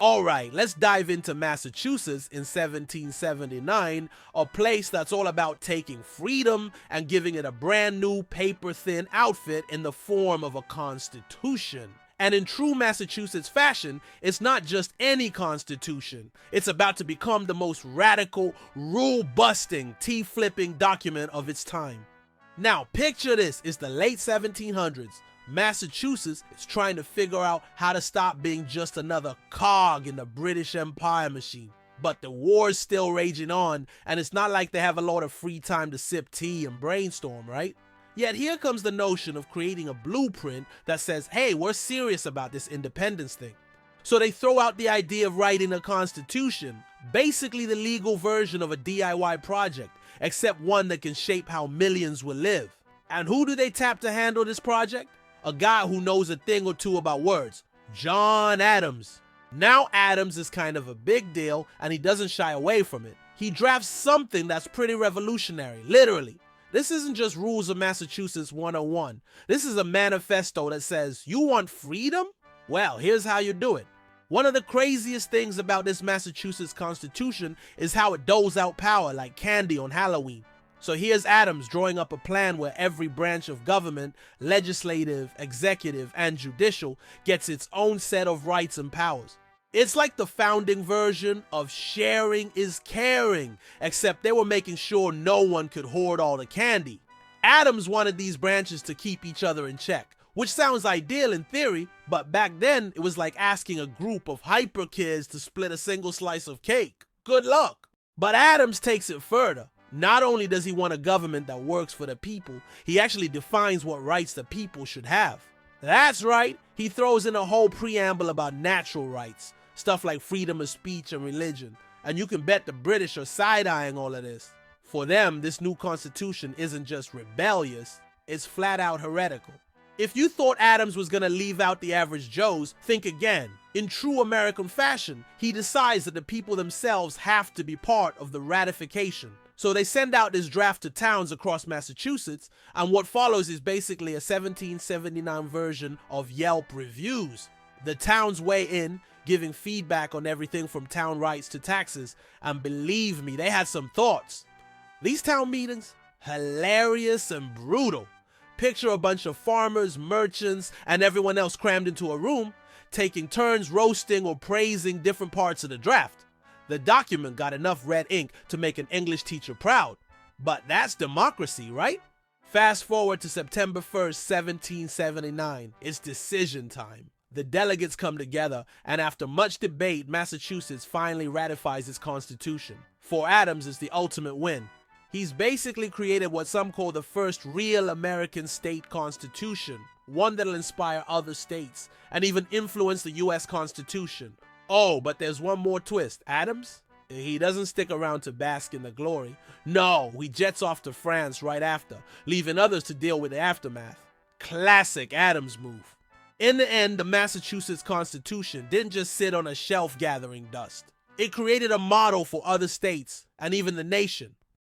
Alright, let's dive into Massachusetts in 1779, a place that's all about taking freedom and giving it a brand new paper-thin outfit in the form of a constitution. And in true Massachusetts fashion, it's not just any constitution. It's about to become the most radical, rule-busting, tea-flipping document of its time. Now, picture this, it's the late 1700s. Massachusetts is trying to figure out how to stop being just another cog in the British Empire machine. But the war's still raging on, and it's not like they have a lot of free time to sip tea and brainstorm, right? Yet here comes the notion of creating a blueprint that says, hey, we're serious about this independence thing. So they throw out the idea of writing a constitution, basically the legal version of a DIY project, except one that can shape how millions will live. And who do they tap to handle this project? A guy who knows a thing or two about words, John Adams. Now Adams is kind of a big deal and he doesn't shy away from it. He drafts something that's pretty revolutionary, literally. This isn't just Rules of Massachusetts 101. This is a manifesto that says, you want freedom? Well, here's how you do it. One of the craziest things about this Massachusetts Constitution is how it doles out power like candy on Halloween. So here's Adams drawing up a plan where every branch of government, legislative, executive, and judicial gets its own set of rights and powers. It's like the founding version of sharing is caring, except they were making sure no one could hoard all the candy. Adams wanted these branches to keep each other in check, which sounds ideal in theory, but back then it was like asking a group of hyper kids to split a single slice of cake. Good luck. But Adams takes it further. Not only does he want a government that works for the people, he actually defines what rights the people should have. That's right, he throws in a whole preamble about natural rights, stuff like freedom of speech and religion, and you can bet the British are side-eyeing all of this. For them, this new constitution isn't just rebellious, it's flat out heretical. If you thought Adams was gonna leave out the average Joes, think again. In true American fashion, he decides that the people themselves have to be part of the ratification. So they send out this draft to towns across Massachusetts, and what follows is basically a 1779 version of Yelp reviews. The towns weigh in, giving feedback on everything from town rights to taxes, and believe me, they had some thoughts. These town meetings, hilarious and brutal. Picture a bunch of farmers, merchants, and everyone else crammed into a room, taking turns roasting or praising different parts of the draft. The document got enough red ink to make an English teacher proud. But that's democracy, right? Fast forward to September 1st, 1779. It's decision time. The delegates come together, and after much debate, Massachusetts finally ratifies its constitution. For Adams, it's the ultimate win. He's basically created what some call the first real American state constitution, one that'll inspire other states, and even influence the US Constitution. Oh, but there's one more twist. Adams? He doesn't stick around to bask in the glory. No, he jets off to France right after, leaving others to deal with the aftermath. Classic Adams move. In the end, the Massachusetts Constitution didn't just sit on a shelf gathering dust. It created a model for other states, and even the nation.